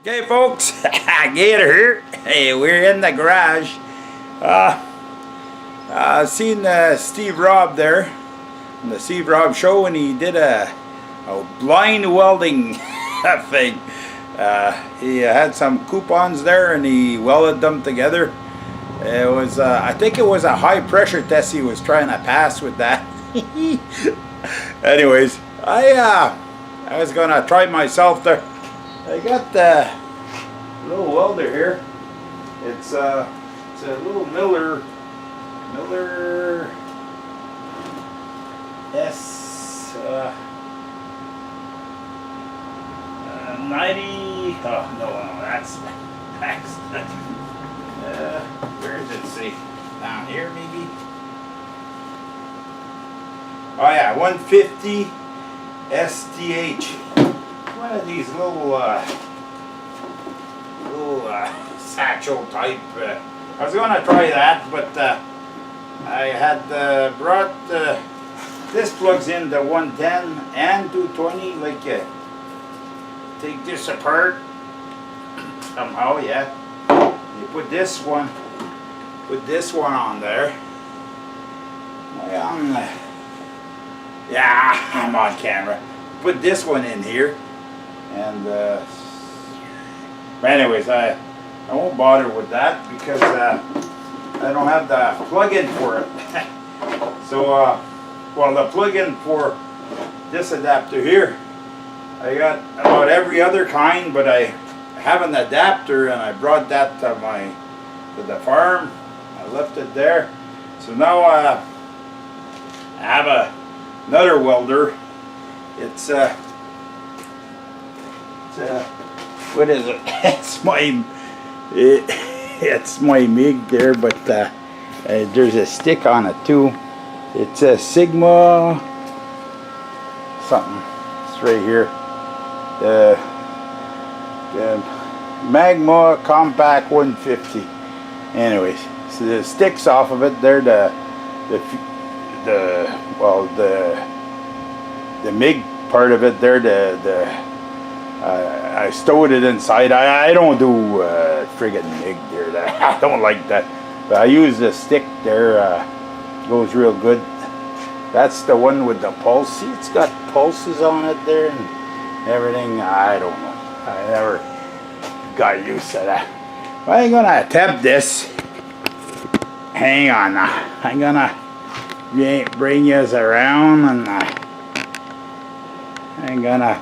Okay, folks, Gator here. Hey, we're in the garage. I've seen Steve Robb there on the Steve Robb show, and he did a blind welding thing. He had some coupons there, and he welded them together. It was, I think it was a high pressure test he was trying to pass with that. Anyways, I was gonna try myself there. I got the little welder here. It's a little Miller S 90. Oh no, that's where does it say? Down here maybe. Oh yeah, 150 STH. One of these little satchel type. I was gonna try that, but I had brought this plugs into 110 and 220. Like take this apart somehow. Yeah, you put this one on there. Yeah, I'm on camera. Put this one in here. And but anyways, I won't bother with that because I don't have the plug-in for it. So well, the plug-in for this adapter here, I got about every other kind, but I have an adapter, and I brought that to the farm. I left it there. So now I have another welder. It's what is it? It's my MIG there, but there's a stick on it too. It's a Sigma something. It's right here. The Magma Compact 150. Anyways, so the sticks off of it. They're the MIG part of it. They're I stowed it inside. I don't do friggin' MIG there. I don't like that. But I use the stick there. Goes real good. That's the one with the pulse. See, it's got pulses on it there and everything. I don't know. I never got used to that. Well, I'm gonna attempt this. Hang on now. I'm gonna bring yous around, and I'm gonna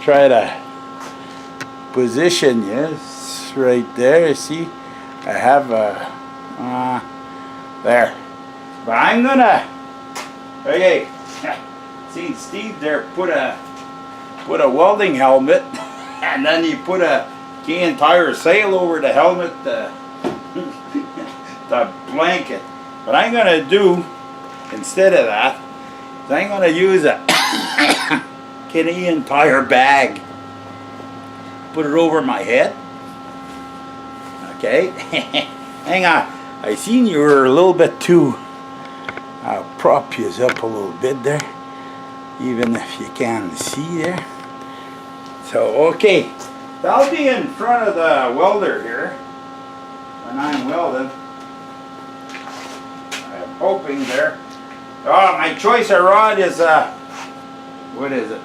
try to position yes right there. See, I have there, but I'm gonna see Steve there put a welding helmet, and then you put a entire sail over the helmet, the blanket. But I'm gonna do, instead of that, I'm gonna use a Canadian Tire bag. Put it over my head. Okay. Hang on. I seen you were a little bit too. I'll prop you up a little bit there, even if you can't see there. So okay, I'll be in front of the welder here when I'm welding. I'm hoping there. Oh, my choice of rod is what is it?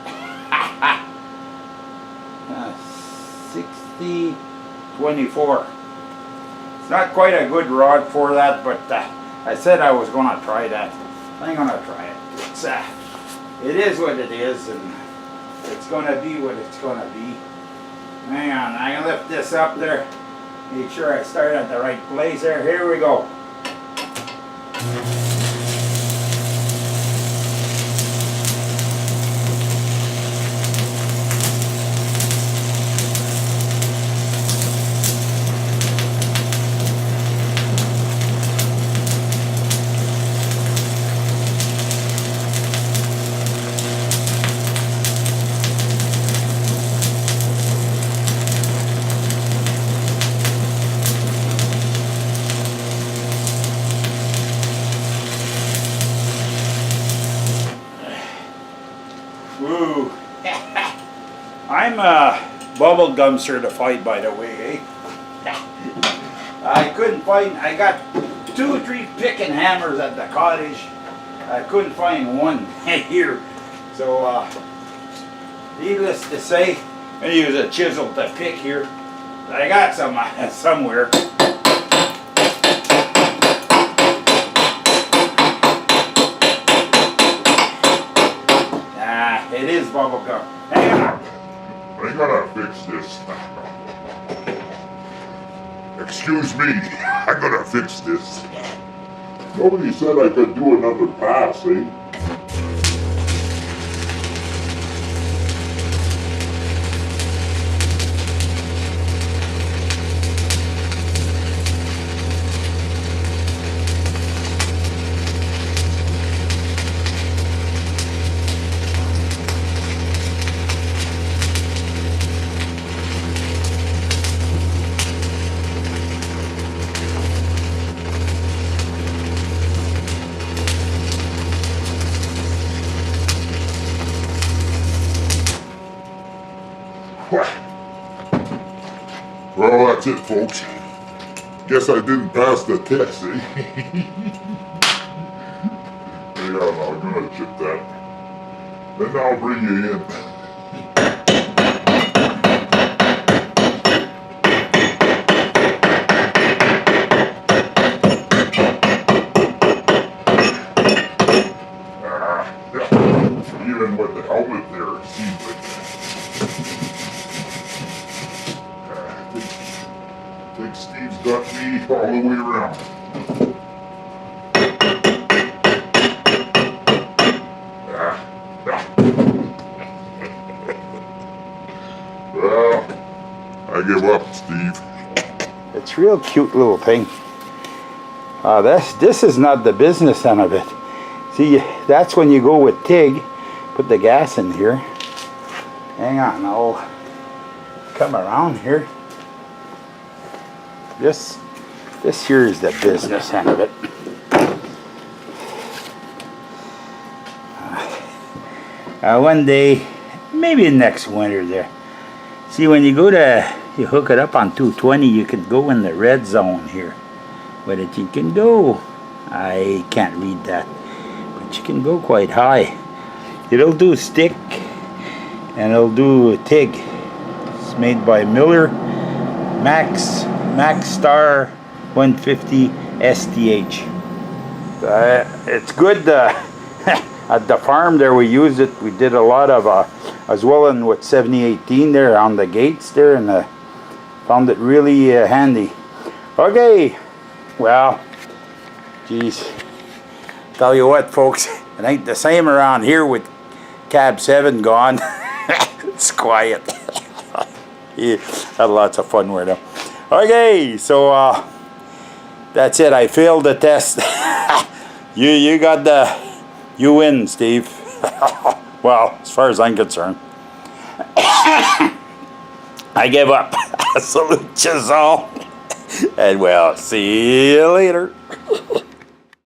60-24. It's not quite a good rod for that, but I said I was going to try that. I'm going to try it. It is what it is, and it's going to be what it's going to be. Hang on, I'm going to lift this up there. Make sure I start at the right place there. Here we go. bubble gum certified, by the way, eh? I couldn't find, I got 2 or 3 picking hammers at the cottage. I couldn't find one here. So, needless to say, I use a chisel to pick here. I got some somewhere. It is bubble gum. Hang on. I gotta fix this. Excuse me, I gotta fix this. Nobody said I could do another pass, eh? Well, that's it, folks. Guess I didn't pass the test, eh? Yeah, I'm gonna chip that. Then I'll bring you in. Even with the helmet there, it seems like I think Steve's got me all the way around. Well, I give up, Steve. It's a real cute little thing. This is not the business end of it. See, that's when you go with TIG. Put the gas in here. Hang on, I'll come around here. This here is the business end of it. One day, maybe next winter there. See, when you hook it up on 220, you can go in the red zone here. But if you can go, I can't read that, but you can go quite high. It'll do stick and it'll do TIG. It's made by Miller Max Star 150 STH. It's good. At the farm there we used it. We did a lot of I was welding with 7018 there on the gates there, and found it really handy. Okay, well, geez, tell you what, folks, it ain't the same around here with Cab 7 gone. It's quiet. Yeah, had lots of fun with them. Okay, so that's it. I failed the test. You win, Steve. Well, as far as I'm concerned. I give up. Salute you all. And well, see you later.